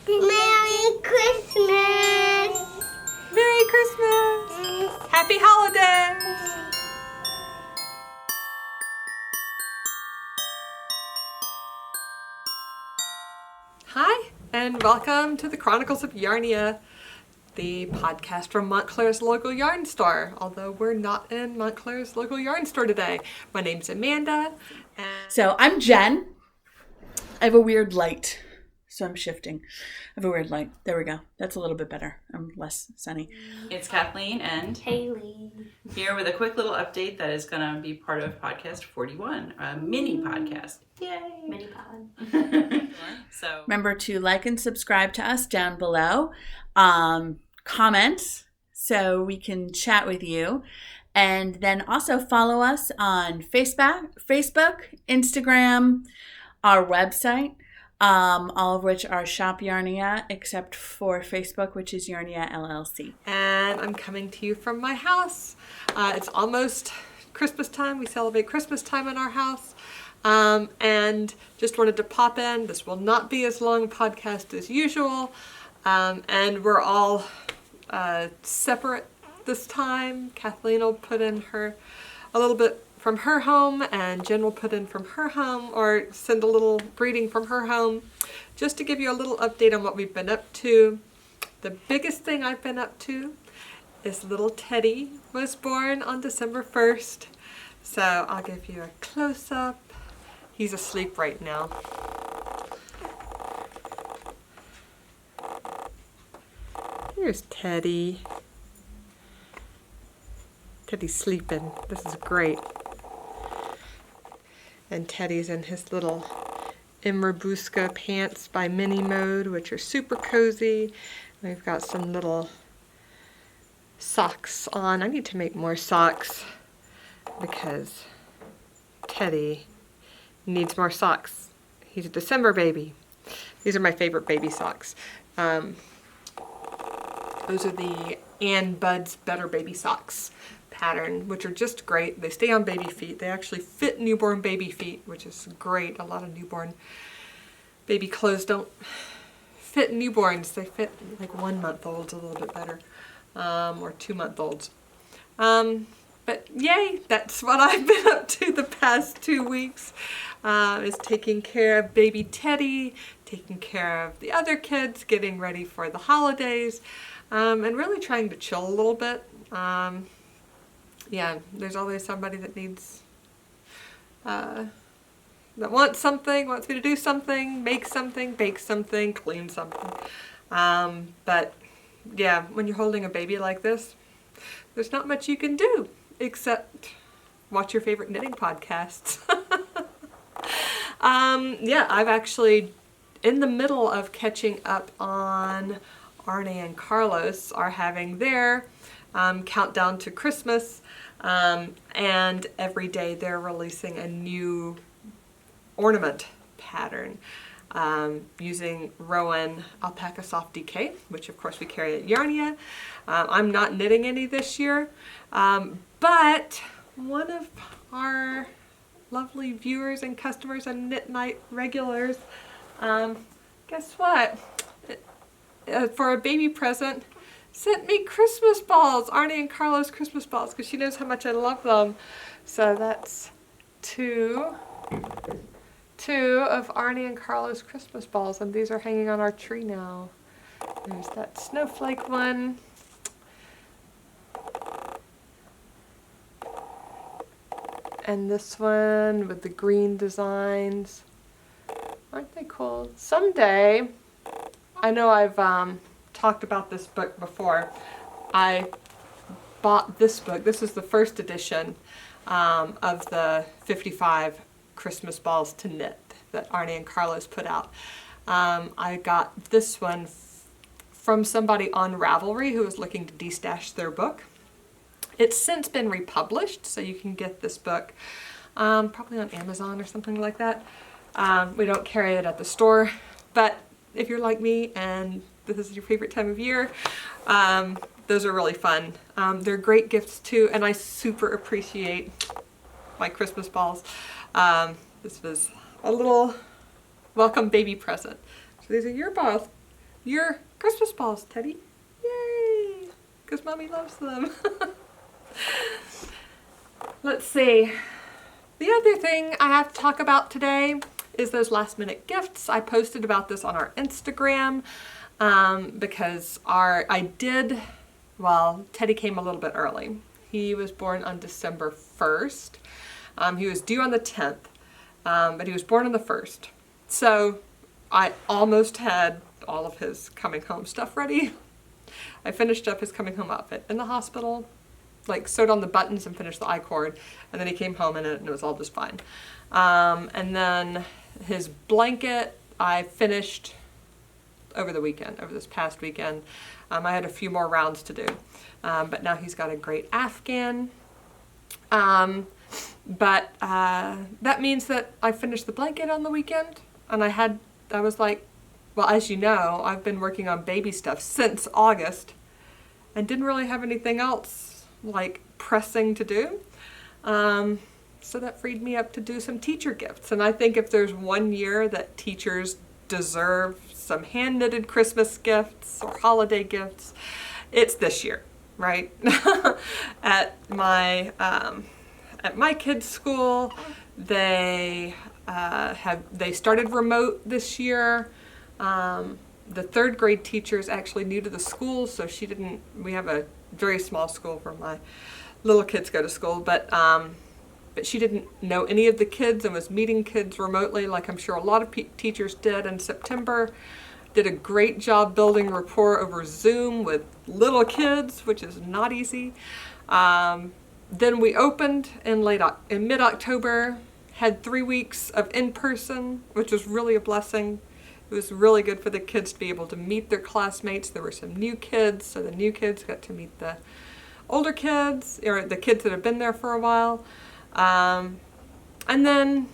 Merry Christmas! Merry Christmas! Happy holidays! Hi, and welcome to the Chronicles of Yarnia, the podcast from Montclair's local yarn store, although we're not in Montclair's local yarn store today. My name's Amanda. And So I'm Jen. I have a weird light, so I'm shifting. I have a weird light. There we go. That's a little bit better. I'm less sunny. It's Kathleen and Haley. here with a quick little update that is going to be part of podcast 41, a mini podcast. Yay! Mini pod. So Remember to like and subscribe to us down below. Comment so we can chat with you. And then also follow us on Facebook, Instagram, our website, all of which are Shop Yarnia, except for Facebook, which is Yarnia LLC. And I'm coming to you from my house. It's almost Christmas time. We celebrate Christmas time in our house. And just wanted to pop in. This will not be as long a podcast as usual. And we're all separate this time. Kathleen will put in a little bit from her home, and Jen will put in from her home, or send a little greeting from her home, just to give you a little update on what we've been up to. The biggest thing I've been up to is little Teddy was born on December 1st. So I'll give you a close-up. He's asleep right now. Here's Teddy. Teddy's sleeping. This is great. And Teddy's in his little Imrebuske pants by Mini Mode, which are super cozy. We've got some little socks on. I need to make more socks because Teddy needs more socks. He's a December baby. These are my favorite baby socks. Those are the Ann Bud's Better Baby Socks pattern, which are just great. They stay on baby feet. They actually fit newborn baby feet, which is great. A lot of newborn baby clothes don't fit newborns. They fit like 1 month olds a little bit better, or 2 month olds. But yay, that's what I've been up to the past 2 weeks, is taking care of baby Teddy, taking care of the other kids, getting ready for the holidays, and really trying to chill a little bit. Yeah, there's always somebody that needs, that wants something, wants me to do something, make something, bake something, clean something. But yeah, when you're holding a baby like this, there's not much you can do except watch your favorite knitting podcasts. Yeah, I've actually, in the middle of catching up on Arne and Carlos are having their countdown to Christmas, and every day they're releasing a new ornament pattern using Rowan Alpaca Soft DK, which of course we carry at Yarnia. I'm not knitting any this year, but one of our lovely viewers and customers and Knit Night regulars, guess what? For a baby present, sent me Christmas balls, Arne and Carlos Christmas balls, because she knows how much I love them. So that's two of Arne and Carlos Christmas balls, and these are hanging on our tree now. There's that snowflake one. And this one with the green designs. Aren't they cool? Someday, I know I've talked about this book before. I bought this book. This is the first edition of the 55 Christmas balls to knit that Arne and Carlos put out. I got this one from somebody on Ravelry who was looking to destash their book. It's since been republished, so you can get this book probably on Amazon or something like that. We don't carry it at the store, but if you're like me and this is your favorite time of year, those are really fun. They're great gifts too, and I super appreciate my Christmas balls. This was a little welcome baby present. So these are your balls. your Christmas balls, Teddy. Yay! Because Mommy loves them. Let's see. The other thing I have to talk about today is those last minute gifts. I posted about this on our Instagram because Teddy came a little bit early. He was born on December 1st. He was due on the 10th, but he was born on the 1st. So I almost had all of his coming home stuff ready. I finished up his coming home outfit in the hospital, like sewed on the buttons and finished the I-cord, and then he came home in it and it was all just fine. And then his blanket I finished over this past weekend. I had a few more rounds to do, but now he's got a great Afghan. But that means that I finished the blanket on the weekend, and I was like, well, as you know, I've been working on baby stuff since August and didn't really have anything else like pressing to do. So that freed me up to do some teacher gifts. And I think if there's one year that teachers deserve some hand-knitted Christmas gifts or holiday gifts, it's this year, right? At my kids' school, they started remote this year. The third grade teacher is actually new to the school, so we have a very small school where my little kids go to school, but she didn't know any of the kids and was meeting kids remotely like I'm sure a lot of teachers did in September. Did a great job building rapport over Zoom with little kids, which is not easy. Then we opened in mid-October, had 3 weeks of in-person, which was really a blessing. It was really good for the kids to be able to meet their classmates. There were some new kids, so the new kids got to meet the older kids, or the kids that have been there for a while. And then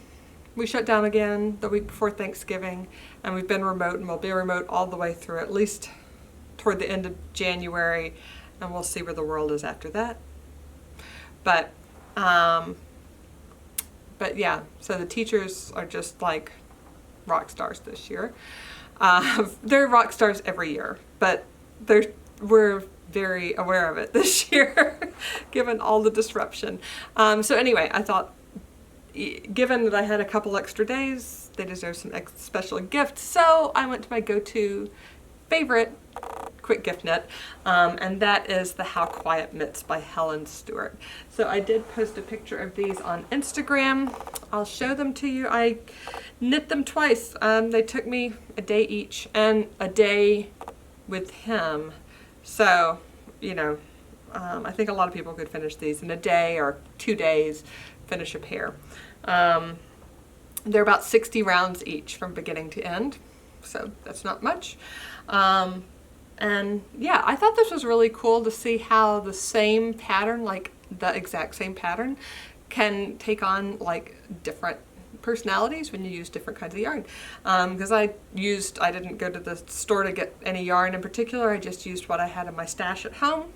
we shut down again the week before Thanksgiving, and we've been remote, and we'll be remote all the way through, at least toward the end of January, and we'll see where the world is after that. But yeah, so the teachers are just like rock stars this year. They're rock stars every year, but we're very aware of it this year, given all the disruption. So anyway, I thought, given that I had a couple extra days, they deserve some special gifts. So I went to my go-to favorite quick gift knit, and that is the How Quiet Mitts by Helen Stewart. So I did post a picture of these on Instagram. I'll show them to you. I knit them twice. They took me a day each and a day with him. So, you know, I think a lot of people could finish these in a day or 2 days, finish a pair. They're about 60 rounds each from beginning to end, so that's not much. And yeah, I thought this was really cool to see how the same pattern, like the exact same pattern, can take on like different personalities when you use different kinds of yarn. Because I didn't go to the store to get any yarn in particular, I just used what I had in my stash at home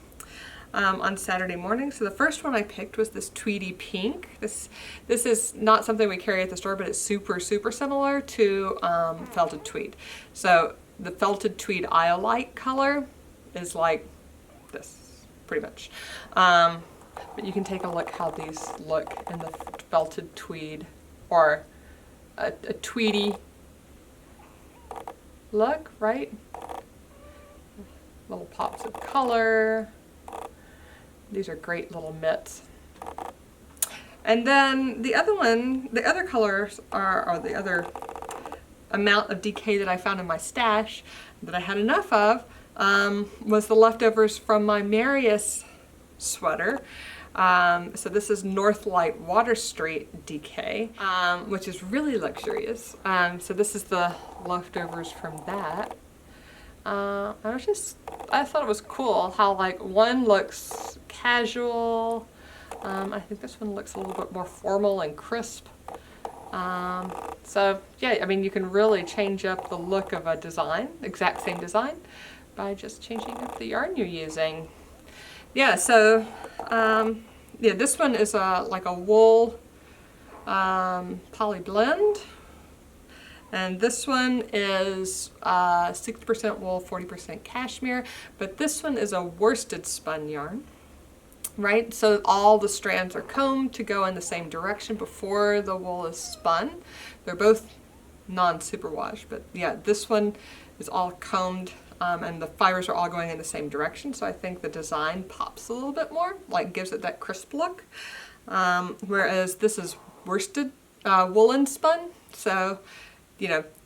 on Saturday morning. So the first one I picked was this Tweedy Pink. This is not something we carry at the store, but it's super, super similar to felted tweed. So the felted tweed Iolite color is like this, pretty much. But you can take a look how these look in the felted tweed, or a tweedy look, right? Little pops of color. These are great little mitts. And then the other one, the other colors are, or the other amount of DK that I found in my stash that I had enough of, was the leftovers from my Marius sweater. So this is Northlight Water Street DK, which is really luxurious. So this is the leftovers from that. I thought it was cool how like one looks casual. I think this one looks a little bit more formal and crisp. So yeah, I mean, you can really change up the look of a design, exact same design, by just changing up the yarn you're using. Yeah, so yeah, this one is like a wool poly blend. And this one is 60% wool, 40% cashmere, but this one is a worsted spun yarn, right? So all the strands are combed to go in the same direction before the wool is spun. They're both non-superwash, but yeah, this one is all combed and the fibers are all going in the same direction, so I think the design pops a little bit more, like gives it that crisp look. Whereas this is worsted woolen spun, so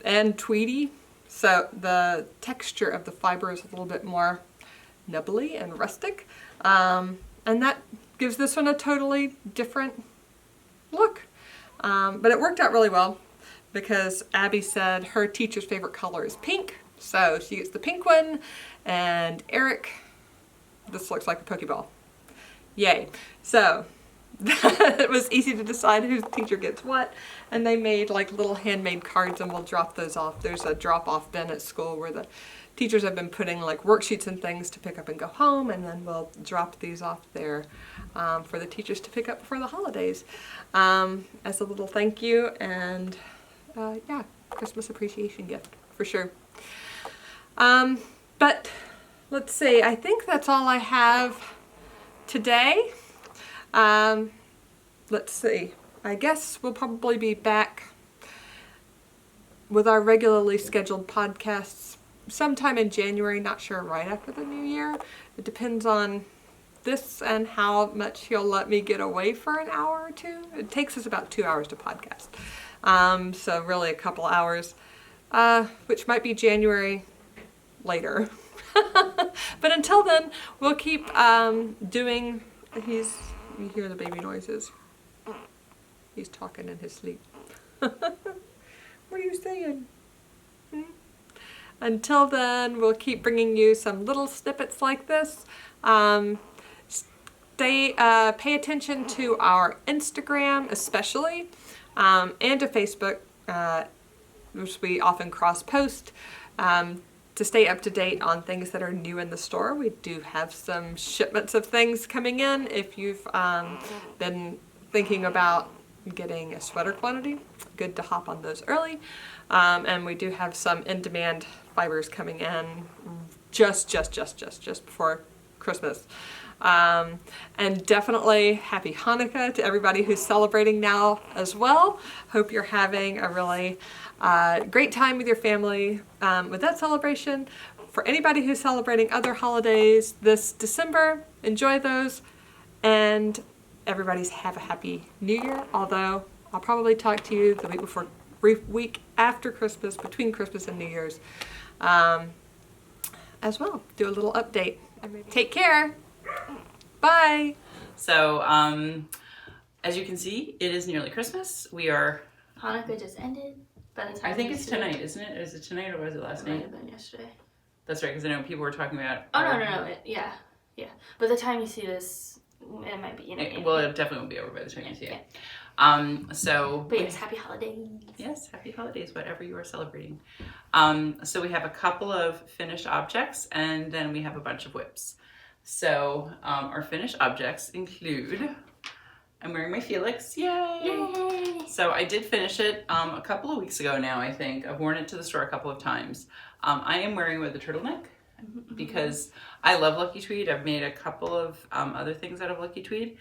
and tweedy, so the texture of the fiber is a little bit more nubbly and rustic, and that gives this one a totally different look. But it worked out really well because Abby said her teacher's favorite color is pink, so she gets the pink one, and Eric, this looks like a Pokeball. Yay. So it was easy to decide whose teacher gets what, and they made like little handmade cards, and we'll drop those off. There's a drop-off bin at school where the teachers have been putting like worksheets and things to pick up and go home, and then we'll drop these off there for the teachers to pick up before the holidays as a little thank you, and yeah, Christmas appreciation gift for sure. But let's see, I think that's all I have today. Let's see, I guess we'll probably be back with our regularly scheduled podcasts sometime in January, not sure right after the new year. It depends on this and how much he'll let me get away for an hour or two. It takes us about 2 hours to podcast. So really a couple hours, which might be January later. But until then, we'll keep doing, you hear the baby noises. He's talking in his sleep. What are you saying? Until then, we'll keep bringing you some little snippets like this. Pay attention to our Instagram especially, and to Facebook, which we often cross-post, to stay up to date on things that are new in the store. We do have some shipments of things coming in. If you've been thinking about getting a sweater quantity, good to hop on those early. And we do have some in-demand fibers coming in just before Christmas. And definitely happy Hanukkah to everybody who's celebrating now as well. Hope you're having a really great time with your family with that celebration. For anybody who's celebrating other holidays this December, enjoy those, and everybody's have a happy New Year, although I'll probably talk to you the week after Christmas, between Christmas and New Year's as well. Do a little update. Take care. Bye. So, as you can see, it is nearly Christmas. We are... Hanukkah just ended. By the time I think it's tonight, isn't it? Is it tonight or was it last It might night? have been yesterday. That's right, because I know people were talking about... Oh, no. Yeah. But the time you see this, it might be... Well, it definitely won't be over by the time you see it. So... But yes, happy holidays. Yes, happy holidays, whatever you are celebrating. So we have a couple of finished objects, and then we have a bunch of whips. So our finished objects include, I'm wearing my Felix, yay! So I did finish it a couple of weeks ago now, I think. I've worn it to the store a couple of times. I am wearing it with a turtleneck because I love Lucky Tweed. I've made a couple of other things out of Lucky Tweed.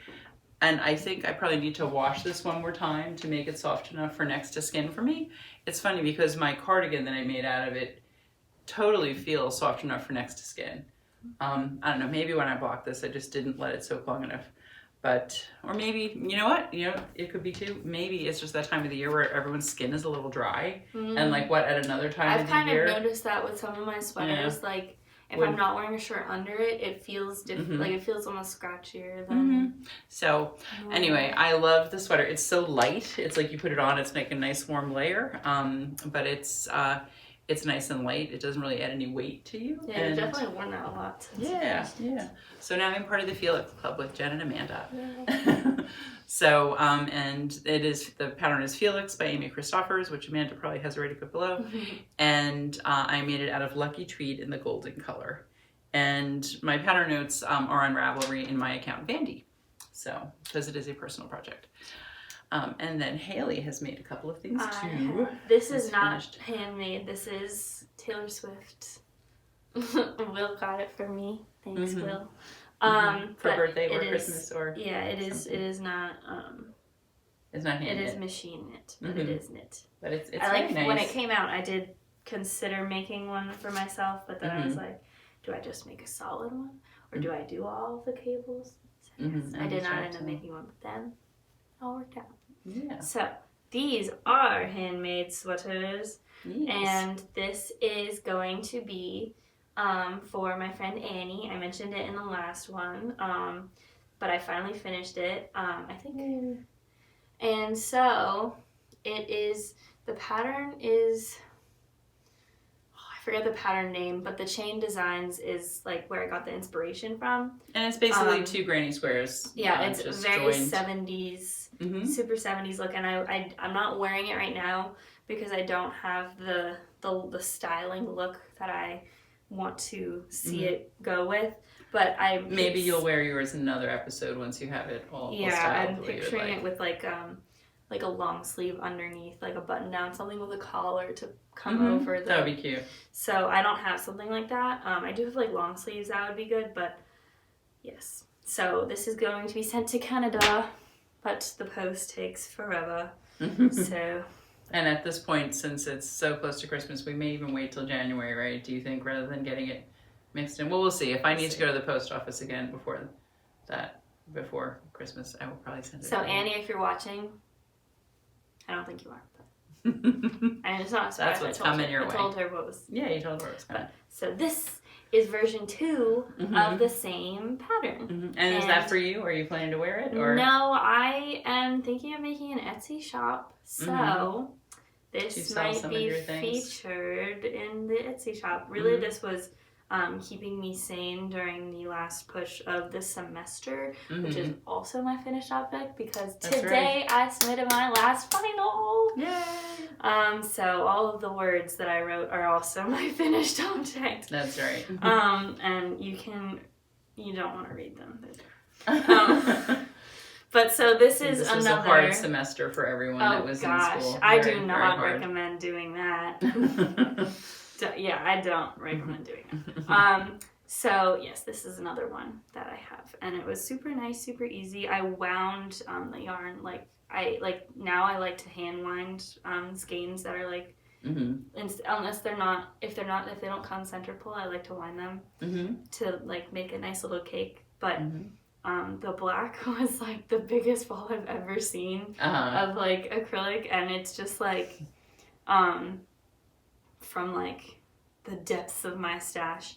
And I think I probably need to wash this one more time to make it soft enough for next to skin for me. It's funny because my cardigan that I made out of it totally feels soft enough for next to skin. I don't know, maybe when I blocked this, I just didn't let it soak long enough. But, or maybe, you know what, it could be too, maybe it's just that time of the year where everyone's skin is a little dry. And like what, at another time of the year. I've kind of noticed that with some of my sweaters, like if I'm not wearing a shirt under it, it feels different, like it feels almost scratchier than... So, anyway, I love the sweater. It's so light. It's like you put it on, it's like a nice warm layer. But it's nice and light. It doesn't really add any weight to you. Yeah, I've definitely worn that a lot. Yeah. So now I'm part of the Felix Club with Jen and Amanda. So, and the pattern is Felix by Amy Christoffers, which Amanda probably has already put below. And I made it out of Lucky Tweed in the golden color. And my pattern notes are on Ravelry in my account Vandy. So, because it is a personal project. And then Haley has made a couple of things too. This is not handmade. This is Taylor Swift. Will got it for me. Thanks, Will. For birthday or Christmas or yeah, it is. It is not. It's not hand knit. It is machine knit, but it is knit. But it's I like nice. When it came out. I did consider making one for myself, but then I was like, do I just make a solid one, or do I do all of the cables? So yes, I did not end up making one, but then it all worked out. Yeah. So these are handmade sweaters, and this is going to be for my friend Annie. I mentioned it in the last one, but I finally finished it. I think, and so it is. The pattern is. I forget the pattern name, but the chain designs is like where I got the inspiration from. And it's basically 2 granny squares. Yeah, it's very joined. 70s, super 70s look. And I'm not wearing it right now because I don't have the styling look that I want to see it go with. But maybe you'll wear yours in another episode once you have it all styled. Yeah, I'm picturing it with like a long sleeve underneath, like a button down, something with a collar to come over. That would be cute. So I don't have something like that. I do have like long sleeves, that would be good, but yes. So this is going to be sent to Canada, but the post takes forever. So. And at this point, since it's so close to Christmas, we may even wait till January, right? Do you think, rather than getting it mixed in? Well, we'll see. If I need to go to the post office again before Christmas, I will probably send it. So Annie, if you're watching, I don't think you are, but and it's not a surprise. That's what's coming your way. I told her what was. Yeah, you told her what was coming. So this is version 2 of the same pattern. And is that for you? Or are you planning to wear it? Or no, I am thinking of making an Etsy shop. So this might be featured in the Etsy shop. Really, this was keeping me sane during the last push of the semester, which is also my finished object because today I submitted my last final. Yay! So all of the words that I wrote are also my finished object. That's right. And you don't want to read them. But so this is was a hard semester for everyone that was in school. I do not recommend doing that. Yeah, I don't recommend doing it. So yes, this is another one that I have, and it was super nice, super easy. I wound the yarn I like to hand wind skeins that are like, unless if they don't come center pull, I like to wind them to like make a nice little cake. But the black was like the biggest ball I've ever seen of like acrylic, and it's just like from like the depths of my stash,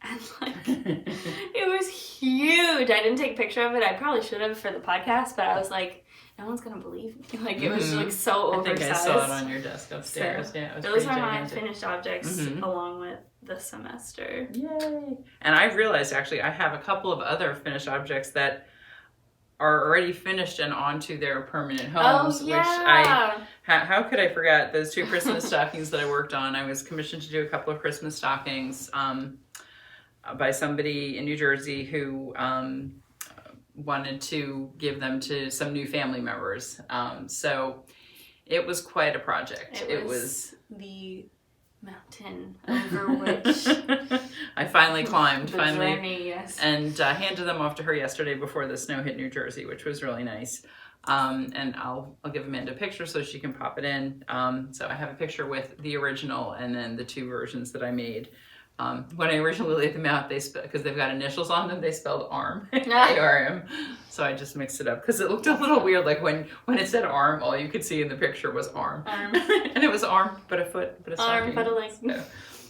and like it was huge. I didn't take a picture of it. I probably should have for the podcast, but I was like, no one's gonna believe me. Like it was like so oversized. I think I saw it on your desk upstairs. So, yeah, it was those are my finished objects along with the semester. Yay! And I realized actually I have a couple of other finished objects that are already finished and onto their permanent homes, which how could I forget those 2 Christmas stockings that I worked on. I was commissioned to do a couple of Christmas stockings by somebody in New Jersey who wanted to give them to some new family members. So it was quite a project. It was the mountain over which I finally climbed. Journey, yes. And handed them off to her yesterday before the snow hit New Jersey, which was really nice. And I'll give Amanda a picture so she can pop it in. So I have a picture with the original and then the 2 versions that I made. When I originally laid them out, because they've got initials on them, they spelled ARM, A-R-M. So I just mixed it up because it looked a little weird. Like when it said arm, all you could see in the picture was arm. And it was arm, but a foot, but a stocking. Arm, but a leg.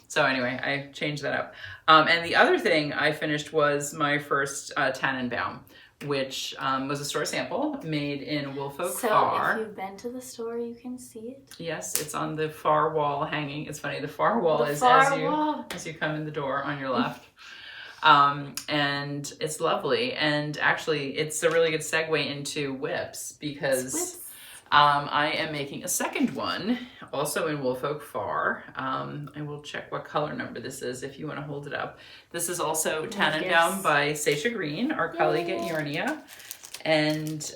So anyway, I changed that up. And the other thing I finished was my first Tannenbaum, which was a store sample made in Woolfolk Far. So if you've been to the store, you can see it? Yes, it's on the far wall hanging. It's funny, the far wall is as you come in the door on your left. And it's lovely. And actually, it's a really good segue into whips because I am making a second one, also in Woolfolk Far. I will check what color number this is if you want to hold it up. This is also Tannenbaum by Saysha Greene, our colleague at Yarnia. And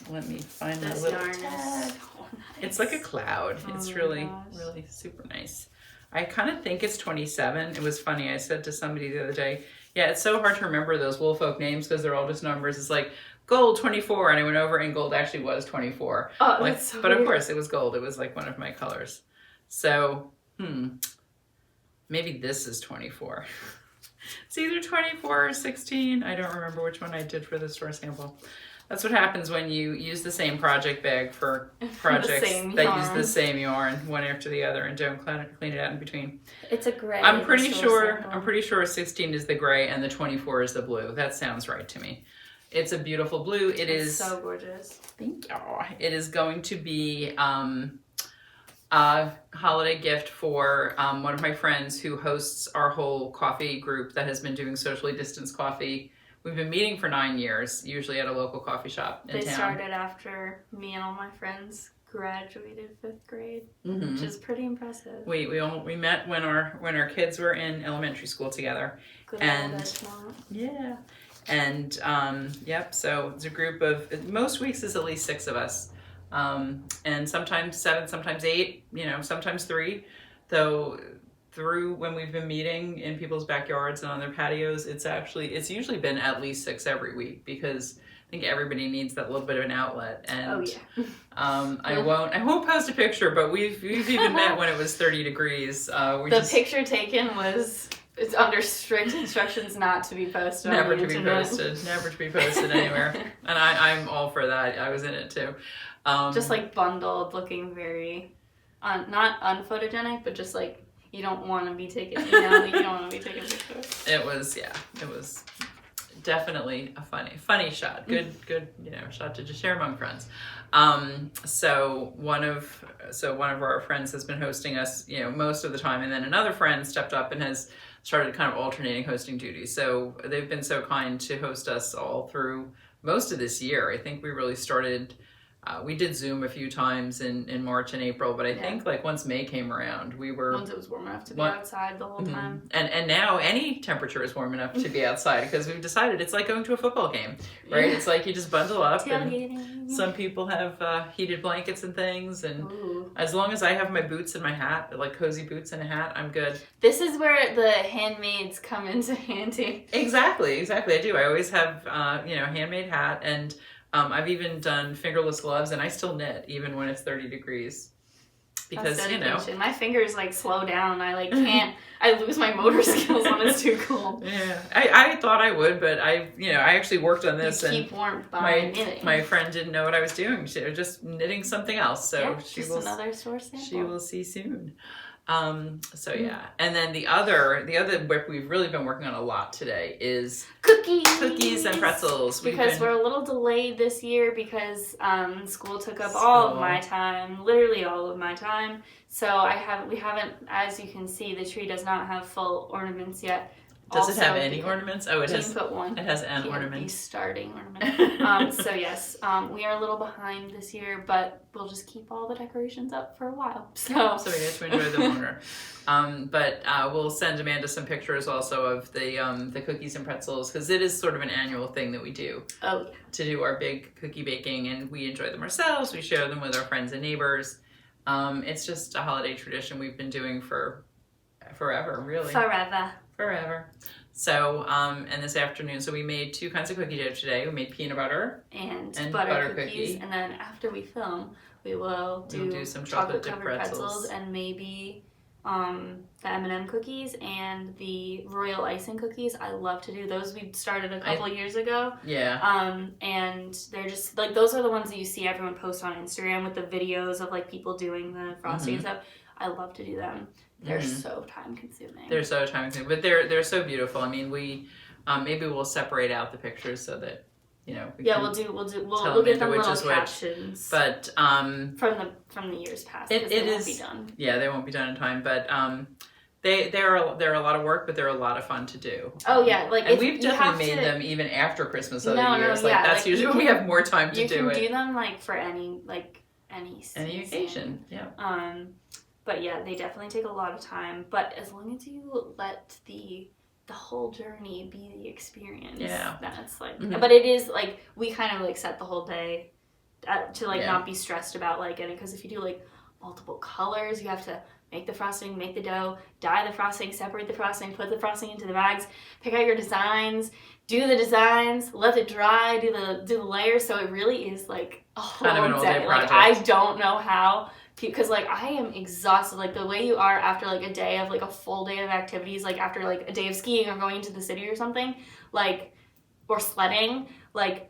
let me find the This little yarn tag. is so nice. It's like a cloud. Oh It's my really, gosh. really super nice. I kind of think it's 27. It was funny. I said to somebody the other day, yeah, it's so hard to remember those Woolfolk names because they're all just numbers. It's like gold 24, and I went over and gold actually was 24. Oh, Like, that's so but of weird. course it was gold. It was like one of my colors. So, maybe this is 24. It's either 24 or 16. I don't remember which one I did for the store sample. That's what happens when you use the same project bag for projects same that yarn. use the same yarn one after the other and don't clean it out in between. It's a gray. I'm pretty the store sure sample. I'm pretty sure 16 is the gray and the 24 is the blue. That sounds right to me. It's a beautiful blue. It It's is so gorgeous. Thank you. It is going to be a holiday gift for one of my friends who hosts our whole coffee group that has been doing socially distanced coffee. We've been meeting for 9 years, usually at a local coffee shop in They town. started after me and all my friends graduated 5th grade, Mhm. which is pretty impressive. We met when our kids were in elementary school together. Good and- old Edgemont. Yeah. And yep, so it's a group of, most weeks is at least 6 of us. And sometimes 7, sometimes 8, sometimes 3. Though through when we've been meeting in people's backyards and on their patios, it's usually been at least 6 every week because I think everybody needs that little bit of an outlet. And Oh yeah. I won't post a picture, but we've even met when it was 30 degrees. The picture taken was, it's under strict instructions not to be posted Never on the to be internet. posted. Never to be posted anywhere. And I'm all for that. I was in it too. Just like bundled, looking very, not unphotogenic, but just like you don't want to be taking, you don't want to be taking pictures. It was definitely a funny shot. Good, shot to just share among friends. So one of our friends has been hosting us, most of the time, and then another friend stepped up and has started kind of alternating hosting duties. So they've been so kind to host us all through most of this year. I think we really started. We did Zoom a few times in March and April, but I think like once May came around, we were Once it was warm enough to be outside the whole time. And now any temperature is warm enough to be outside because we've decided it's like going to a football game, right? Yeah. It's like you just bundle up, and Tailgating. some people have heated blankets and things, and Ooh. as long as I have my boots and my hat, like cozy boots and a hat, I'm good. This is where the handmaids come into handy. Exactly. I do. I always have handmade hat, and I've even done fingerless gloves, and I still knit even when it's 30 degrees. Because, That's dedication. My fingers like slow down. I like can't. I lose my motor skills when it's too cold. Yeah, I thought I would, but I actually worked on this, You and keep warmth by knitting. my friend didn't know what I was doing. She was just knitting something else. So yeah, she just will another source sample. she will see soon. So yeah, and then the other whip we've really been working on a lot today is cookies and pretzels. Because we're a little delayed this year because school took up all of my time, literally all of my time. So we haven't, as you can see, the tree does not have full ornaments yet. Does it have Also, any ornaments? Oh, it has. Put one. It has an Can't ornament. be starting ornament. So yes, we are a little behind this year, but we'll just keep all the decorations up for a while. So we get to enjoy them longer. But we'll send Amanda some pictures also of the cookies and pretzels because it is sort of an annual thing that we do. Oh yeah. To do our big cookie baking, and we enjoy them ourselves. We share them with our friends and neighbors. It's just a holiday tradition we've been doing for forever, really. Forever. So, and this afternoon, so we made 2 kinds of cookie dough today. We made peanut butter and butter butter cookies. cookie. And then after we film, we will do some chocolate chocolate-dipped covered pretzels. pretzels and maybe the M&M cookies and the royal icing cookies. I love to do those. We started a couple years ago. Yeah. And they're just like, those are the ones that you see everyone post on Instagram with the videos of like people doing the frosting and stuff. I love to do them. They're so time consuming. They're so time consuming, but they're so beautiful. I mean, we maybe we'll separate out the pictures so that we'll get them little captions. But from the years past, they won't be done. Yeah, they won't be done in time, but they're a lot of work, but they're a lot of fun to do. Oh yeah, like and we've definitely made them even after Christmas other years. Yeah, that's usually when we have more time to do it. You can do them like for any season. Any occasion. Yeah. But yeah, they definitely take a lot of time. But as long as you let the whole journey be the experience, that's like. But it is like we kind of like set the whole day to like not be stressed about like getting, because if you do like multiple colors, you have to make the frosting, make the dough, dye the frosting, separate the frosting, put the frosting into the bags, pick out your designs, do the designs, let it dry, do the layers. So it really is like a whole kind of an all-day day. Like project. I don't know how, because like I am exhausted. Like the way you are after like a day of like a full day of activities, like after like a day of skiing or going into the city or something, like, or sledding, like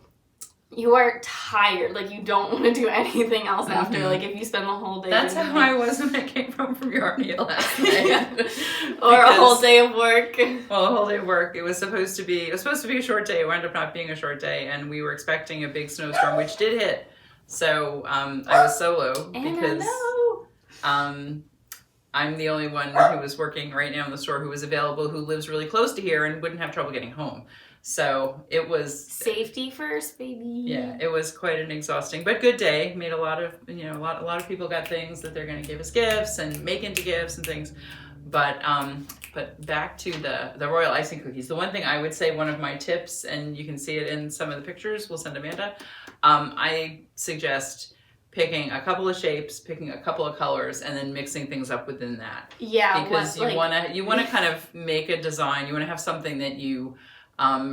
you are tired. Like you don't want to do anything else after. Like if you spend the whole day. That's how I was when I came home from Yarnia last night. Or a whole day of work. Well, a whole day of work. It was supposed to be a short day. It wound up not being a short day, and we were expecting a big snowstorm, which did hit. So I was solo because I'm the only one who was working right now in the store who was available, who lives really close to here and wouldn't have trouble getting home. So it was safety first, baby. Yeah, it was quite an exhausting but good day. Made a lot of a lot of people got things that they're going to give us gifts and make into gifts and things. But back to the royal icing cookies. The one thing I would say, one of my tips, and you can see it in some of the pictures we'll send Amanda. I suggest picking a couple of shapes, picking a couple of colors, and then mixing things up within that. Yeah, because you want to kind of make a design. You want to have something that you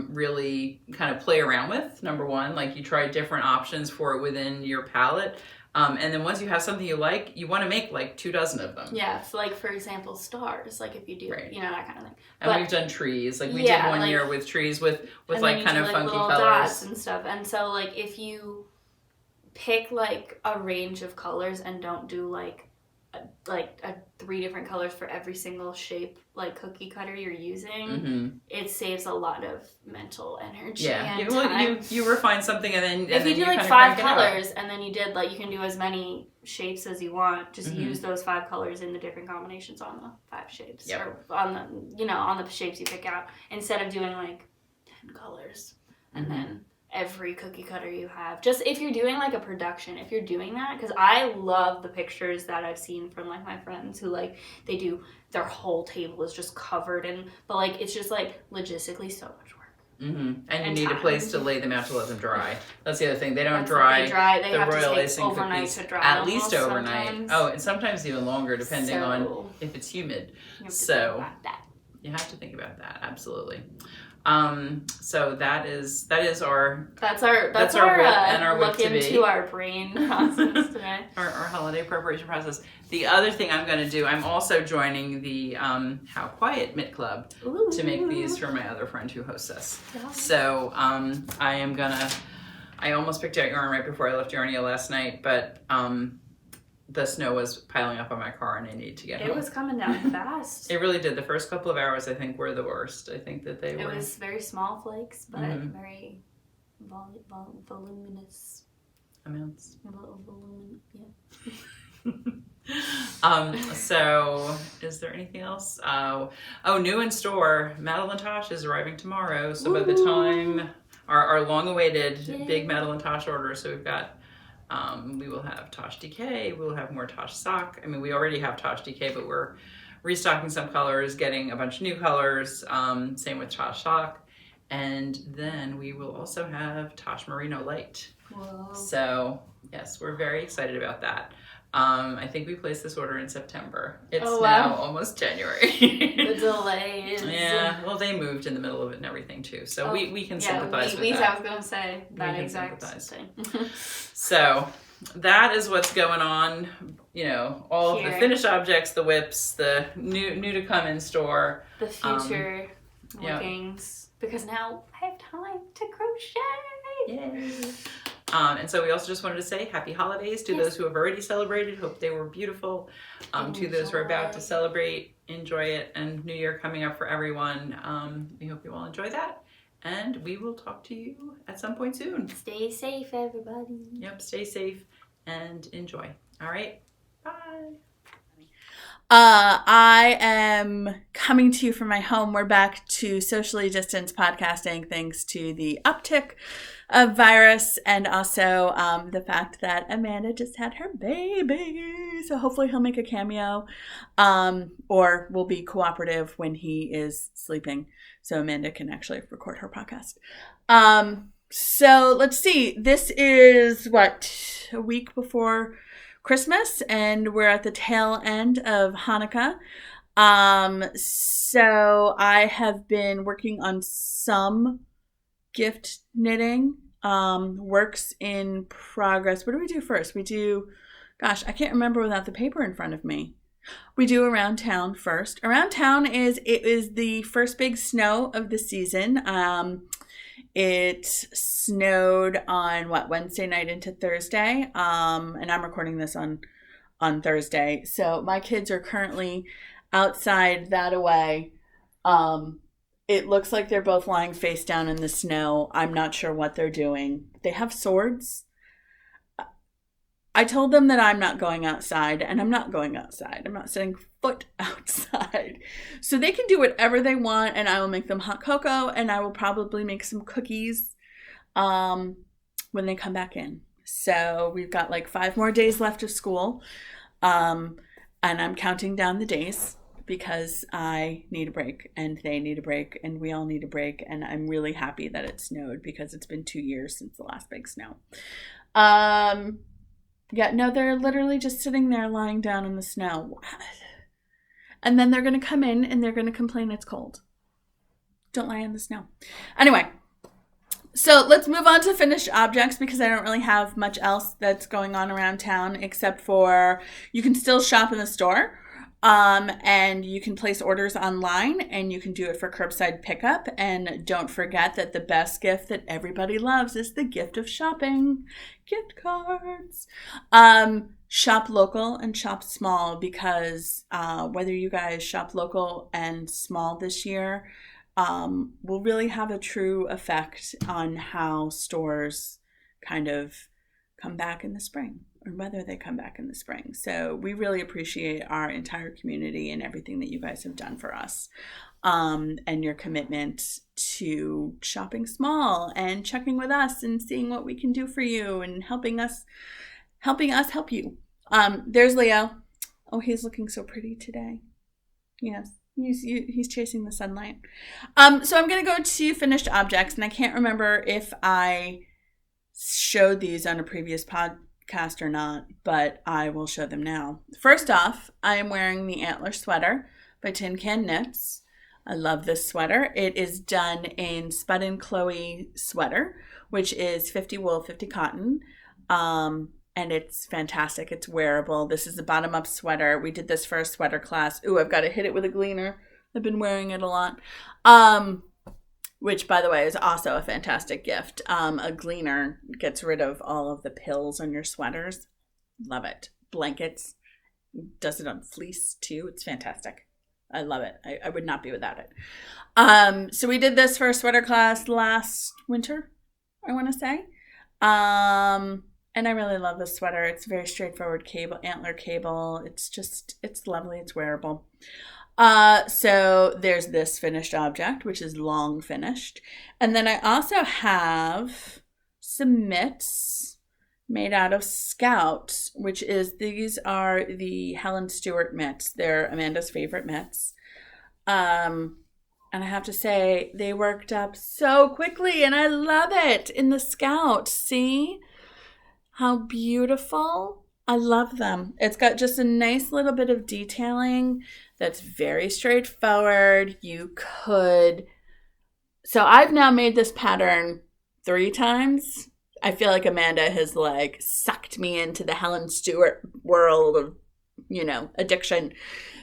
really kind of play around with, number one. Like you try different options for it within your palette. And then once you have something you like, you want to make like 24 of them. Yeah, so like for example, stars, like if you do, right. That kind of thing. And we've done trees. Like we did one year with trees with like kind of funky little colors. Dots and stuff. And so like if you pick like a range of colors and don't do like 3 different colors for every single shape like cookie cutter you're using, it saves a lot of mental energy and time. You refine something and then if you do like 5 colors and then you did like, you can do as many shapes as you want, just use those 5 colors in the different combinations on the 5 shapes or on the on the shapes you pick out, instead of doing like 10 colors and then every cookie cutter you have. Just if you're doing like a production, if you're doing that, because I love the pictures that I've seen from like my friends who like they do their whole table is just covered but like it's just like logistically so much work. And you need a place to lay them out to let them dry. That's the other thing. They don't They dry. They the have royal to icing stay overnight cookies to dry. at least overnight. Sometimes. Oh, and sometimes even longer, depending on if it's humid. You have to So think about that. You have to think about that, absolutely. So that's our whip and our whip look to be. into our brain process today. Our holiday preparation process. The other thing I'm going to do, I'm also joining the How Quiet Mitt Club to make these for my other friend who hosts us. Yeah. So I almost picked out yarn right before I left Yarnia last night, but the snow was piling up on my car and I needed to get home. It was coming down fast. It really did. The first couple of hours, I think, were the worst. I think that It was very small flakes, but very voluminous amounts. Yeah. So is there anything else? New in store, Madeline Tosh is arriving tomorrow. So by the time our long-awaited big Madeline Tosh order, so we've got we will have Tosh DK, we'll have more Tosh sock. I mean, we already have Tosh DK, but we're restocking some colors, getting a bunch of new colors, same with Tosh sock. And then we will also have Tosh Merino Light. Whoa. So yes, we're very excited about that. I think we placed this order in September. It's now almost January. The delay is... Yeah, well, they moved in the middle of it and everything too. So we can sympathize with that. I was going to say that exact thing. So that is what's going on. All of the finished objects, the whips, the new to come in store. The future lookings. Because now I have time to crochet. Yay. And so we also just wanted to say happy holidays to those who have already celebrated. Hope they were beautiful. To those who are about to celebrate, enjoy it. And New Year coming up for everyone. We hope you all enjoy that. And we will talk to you at some point soon. Stay safe, everybody. Yep, stay safe and enjoy. All right, bye. I am coming to you from my home. We're back to socially distanced podcasting thanks to the uptick of virus and also the fact that Amanda just had her baby. So hopefully he'll make a cameo or will be cooperative when he is sleeping so Amanda can actually record her podcast. So let's see. This is a week before Christmas, and we're at the tail end of Hanukkah. So I have been working on some gift knitting, works in progress. What do we do first? Gosh, I can't remember without the paper in front of me. We do Around Town first. Around Town is the first big snow of the season. It snowed on Wednesday night into Thursday. And I'm recording this on Thursday. So my kids are currently outside that away. It looks like they're both lying face down in the snow. I'm not sure what they're doing. They have swords. I told them that I'm not going outside, and I'm not going outside. I'm not setting foot outside. So they can do whatever they want, and I will make them hot cocoa, and I will probably make some cookies when they come back in. So we've got like 5 more days left of school, and I'm counting down the days because I need a break, and they need a break, and we all need a break, and I'm really happy that it snowed because it's been 2 years since the last big snow. Yeah, no, they're literally just sitting there lying down in the snow. And then they're going to come in and they're going to complain it's cold. Don't lie in the snow. Anyway, so let's move on to finished objects because I don't really have much else that's going on around town except for you can still shop in the store. And you can place orders online and you can do it for curbside pickup. And don't forget that the best gift that everybody loves is the gift of shopping. Gift cards. Shop local and shop small because whether you guys shop local and small this year will really have a true effect on how stores kind of come back in the spring. Or whether they come back in the spring. So we really appreciate our entire community and everything that you guys have done for us, and your commitment to shopping small and checking with us and seeing what we can do for you and helping us help you. There's Leo. Oh, he's looking so pretty today. Yes, he's chasing the sunlight. So I'm going to go to finished objects, and I can't remember if I showed these on a previous podcast or not, but I will show them now. First off, I am wearing the Antler Sweater by Tin Can Knits. I love this sweater. It is done in Spud and Chloe sweater, which is 50 wool, 50 cotton. And it's fantastic. It's wearable. This is a bottom-up sweater. We did this for a sweater class. Ooh, I've got to hit it with a gleaner. I've been wearing it a lot. Which, by the way, is also a fantastic gift. A gleaner gets rid of all of the pills on your sweaters. Love it. Blankets. Does it on fleece, too. It's fantastic. I love it. I would not be without it. So we did this for a sweater class last winter, I want to say. And I really love this sweater. It's very straightforward antler cable. It's lovely. It's wearable. So there's this finished object, which is long finished. And then I also have some mitts made out of Scout, these are the Helen Stewart mitts. They're Amanda's favorite mitts. And I have to say, they worked up so quickly and I love it in the Scout. See how beautiful? I love them. It's got just a nice little bit of detailing that's very straightforward. So I've now made this pattern 3 times. I feel like Amanda has sucked me into the Helen Stewart world of, addiction.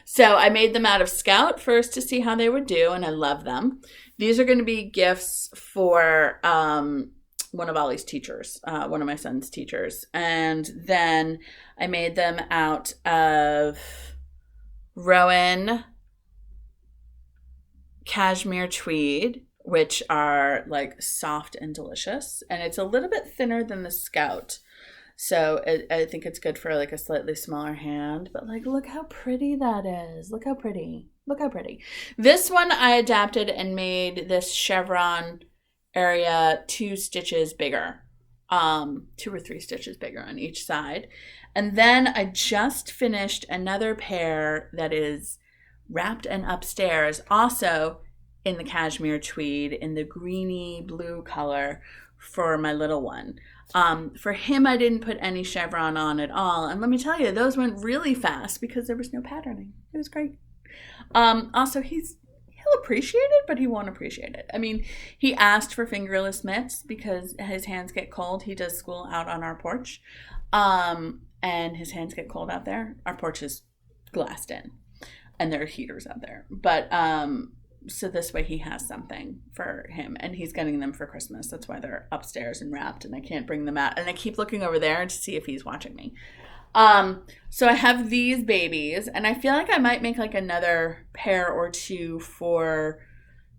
So I made them out of Scout first to see how they would do, and I love them. These are going to be gifts for one of Ollie's teachers, one of my son's teachers. And then I made them out of Rowan cashmere tweed, which are soft and delicious. And it's a little bit thinner than the Scout. So I think it's good for a slightly smaller hand. But look how pretty that is. Look how pretty. Look how pretty. This one I adapted and made this chevron area 2 stitches bigger. 2 or 3 stitches bigger on each side. And then I just finished another pair that is wrapped and upstairs, also in the cashmere tweed, in the greeny blue color, for my little one. For him, I didn't put any chevron on at all. And let me tell you, those went really fast because there was no patterning. It was great. Also, he'll appreciate it, but he won't appreciate it. I mean, he asked for fingerless mitts because his hands get cold. He does school out on our porch. And his hands get cold out there. Our porch is glassed in. And there are heaters out there. But, so this way he has something for him. And he's getting them for Christmas. That's why they're upstairs and wrapped. And I can't bring them out. And I keep looking over there to see if he's watching me. So I have these babies. And I feel like I might make like another pair or two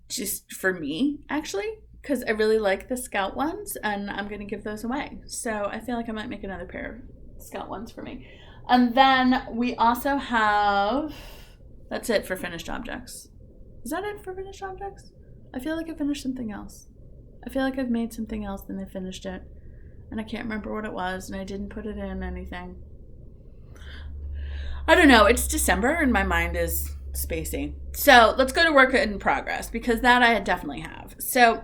just for me, actually. Because I really like the Scout ones. And I'm going to give those away. So I feel like I might make another pair of Scout ones for me. And then we also have... That's it for finished objects. Is that it for finished objects? I feel like I finished something else. I feel like I've made something else and I finished it. And I can't remember what it was and I didn't put it in anything. I don't know. It's December and my mind is spacey. So let's go to work in progress because that I definitely have. So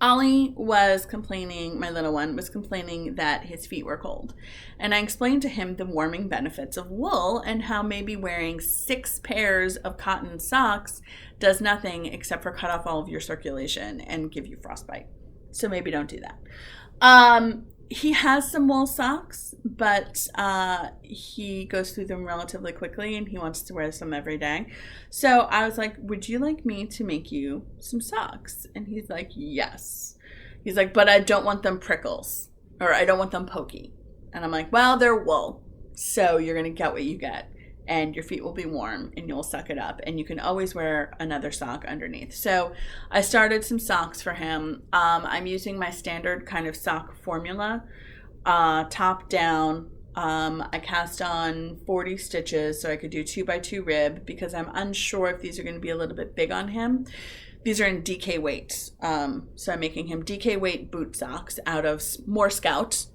Ollie was complaining, my little one was complaining that his feet were cold. And I explained to him the warming benefits of wool and how maybe wearing 6 pairs of cotton socks does nothing except for cut off all of your circulation and give you frostbite. So maybe don't do that. He has some wool socks, but he goes through them relatively quickly and he wants to wear some every day. So I was like, would you like me to make you some socks? And he's like, yes. He's like, but I don't want them prickles or I don't want them pokey. And I'm like, well, they're wool. So you're going to get what you get and your feet will be warm and you'll suck it up. And you can always wear another sock underneath. So I started some socks for him. I'm using my standard kind of sock formula, top down. I cast on 40 stitches so I could do 2x2 rib because I'm unsure if these are going to be a little bit big on him. These are in DK weight. So I'm making him DK weight boot socks out of more Scout.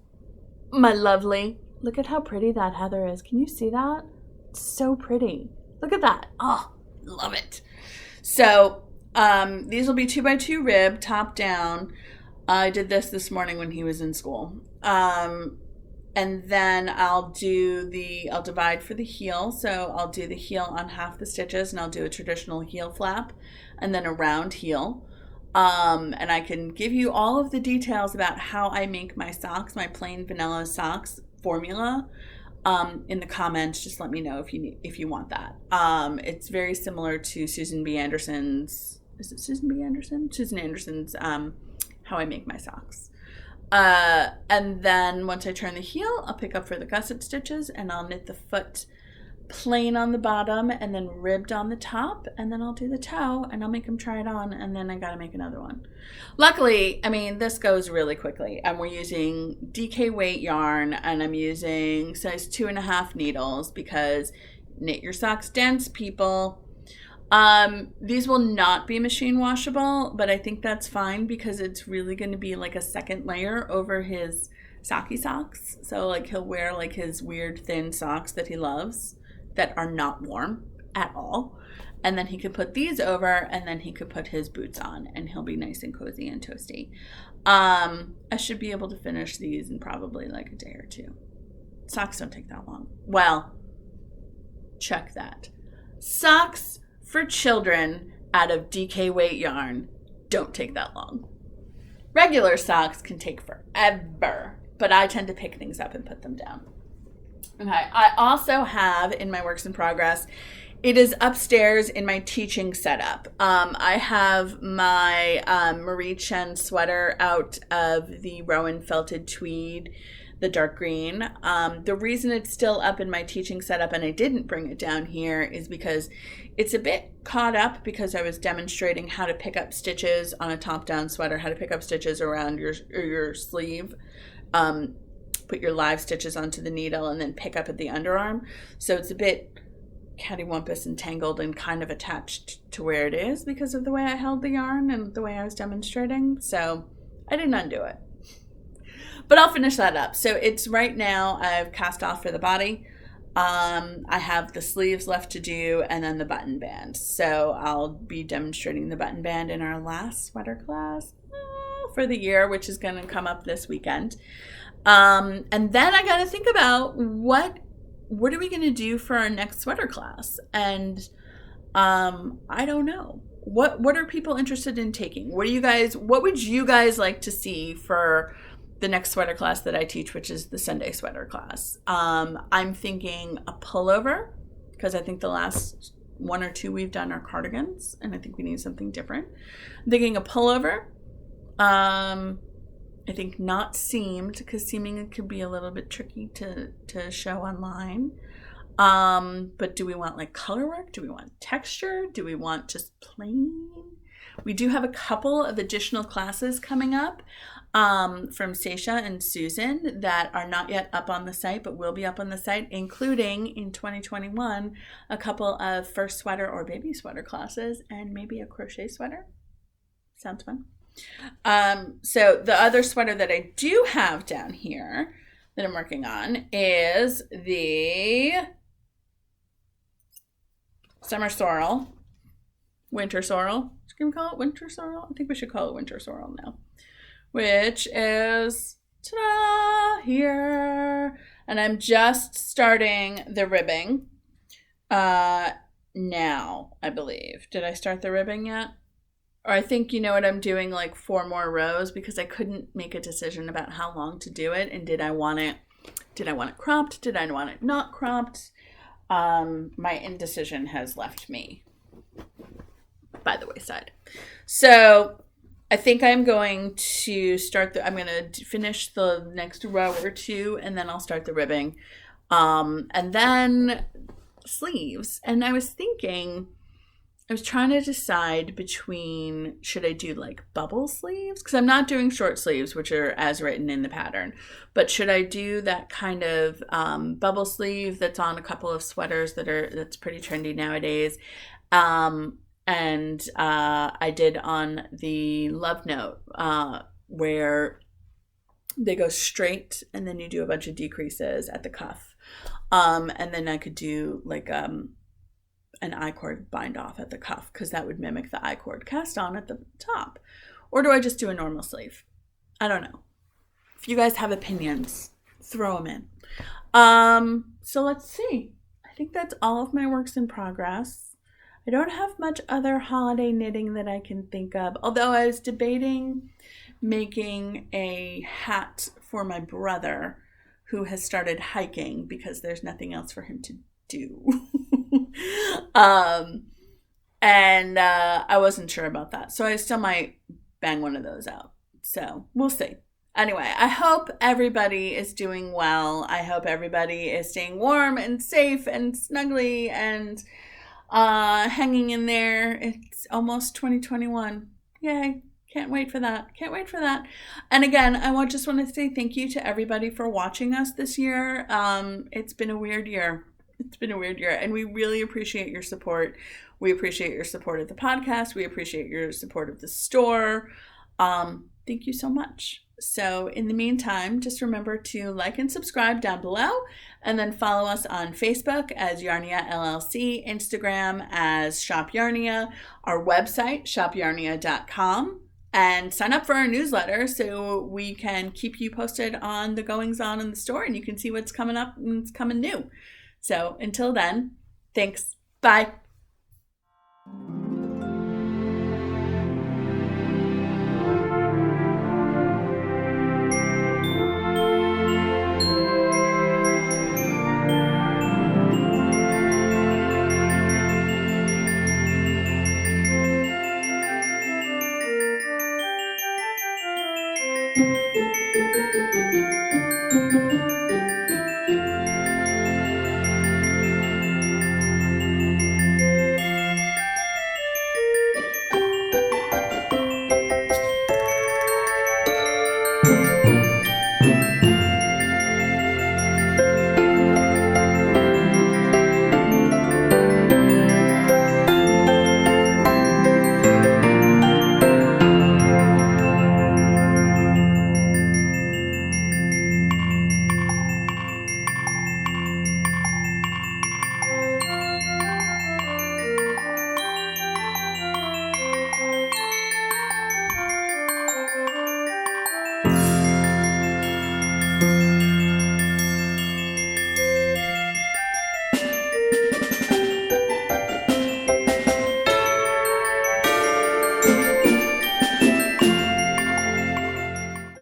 My lovely. Look at how pretty that heather is. Can you see that? It's so pretty. Look at that. Oh, love it. So these will be 2x2 rib, top down. I did this morning when he was in school. And then I'll divide for the heel. So I'll do the heel on half the stitches and I'll do a traditional heel flap and then a round heel. And I can give you all of the details about how I make my socks, my plain vanilla socks formula. In the comments, just let me know if you want that. It's very similar to Susan B. Anderson's. Is it Susan B. Anderson? Susan Anderson's How I Make My Socks. And then once I turn the heel, I'll pick up for the gusset stitches and I'll knit the foot plain on the bottom and then ribbed on the top, and then I'll do the toe and I'll make him try it on, and then I gotta make another one. Luckily, I mean, this goes really quickly, and we're using DK weight yarn and I'm using size 2.5 needles because knit your socks dense, people. These will not be machine washable, but I think that's fine because it's really going to be like a second layer over his socky socks. So like he'll wear like his weird thin socks that he loves that are not warm at all. And then he could put these over and then he could put his boots on and he'll be nice and cozy and toasty. I should be able to finish these in probably like a day or two. Socks don't take that long. Well, check that. Socks for children out of DK weight yarn don't take that long. Regular socks can take forever, but I tend to pick things up and put them down. Okay, I also have in my works in progress, it is upstairs in my teaching setup. I have my Marie Chen sweater out of the Rowan felted tweed, the dark green. The reason it's still up in my teaching setup and I didn't bring it down here is because it's a bit caught up because I was demonstrating how to pick up stitches on a top-down sweater, how to pick up stitches around your sleeve, put your live stitches onto the needle and then pick up at the underarm. So it's a bit cattywampus and tangled and kind of attached to where it is because of the way I held the yarn and the way I was demonstrating. So I didn't undo it. But I'll finish that up. So it's right now I've cast off for the body. I have the sleeves left to do and then the button band. So I'll be demonstrating the button band in our last sweater class. For for the year, which is going to come up this weekend. And then I got to think about what are we going to do for our next sweater class? And I don't know. What are people interested in taking? What would you guys like to see for the next sweater class that I teach, which is the Sunday sweater class? I'm thinking a pullover, because I think the last 1 or 2 we've done are cardigans, and I think we need something different. I'm thinking a pullover. I think not seamed, because seaming could be a little bit tricky to show online. But do we want like color work? Do we want texture? Do we want just plain? We do have a couple of additional classes coming up from Saysha and Susan that are not yet up on the site, but will be up on the site, including in 2021, a couple of first sweater or baby sweater classes and maybe a crochet sweater. Sounds fun. So the other sweater that I do have down here that I'm working on is the Summer Sorrel, Winter Sorrel. Can we call it Winter Sorrel? I think we should call it Winter Sorrel now. Which is, ta-da, here. And I'm just starting the ribbing now, I believe. Did I start the ribbing yet? Or I think, you know what, I'm doing like 4 more rows because I couldn't make a decision about how long to do it. And did I want it cropped? Did I want it not cropped? My indecision has left me by the wayside. So I think I'm going to I'm going to finish the next row or 2, and then I'll start the ribbing. And then sleeves. And I was trying to decide between, should I do like bubble sleeves? Because I'm not doing short sleeves, which are as written in the pattern. But should I do that kind of bubble sleeve that's on a couple of sweaters that's pretty trendy nowadays? And I did on the Love Note where they go straight and then you do a bunch of decreases at the cuff. And then I could do like an I-cord bind off at the cuff, because that would mimic the I-cord cast on at the top. Or do I just do a normal sleeve? I don't know. If you guys have opinions, throw them in. So let's see. I think that's all of my works in progress. I don't have much other holiday knitting that I can think of, although I was debating making a hat for my brother who has started hiking because there's nothing else for him to do. And I wasn't sure about that. So I still might bang one of those out. So we'll see. Anyway, I hope everybody is doing well. I hope everybody is staying warm and safe and snuggly and hanging in there. It's almost 2021. Yay. Can't wait for that. And again, I just want to say thank you to everybody for watching us this year. It's been a weird year. And we really appreciate your support. We appreciate your support of the podcast. We appreciate your support of the store. Thank you so much. So in the meantime, just remember to like and subscribe down below, and then follow us on Facebook as Yarnia LLC, Instagram as Shop Yarnia, our website, shopyarnia.com, and sign up for our newsletter so we can keep you posted on the goings on in the store, and you can see what's coming up and what's coming new. So until then, thanks. Bye.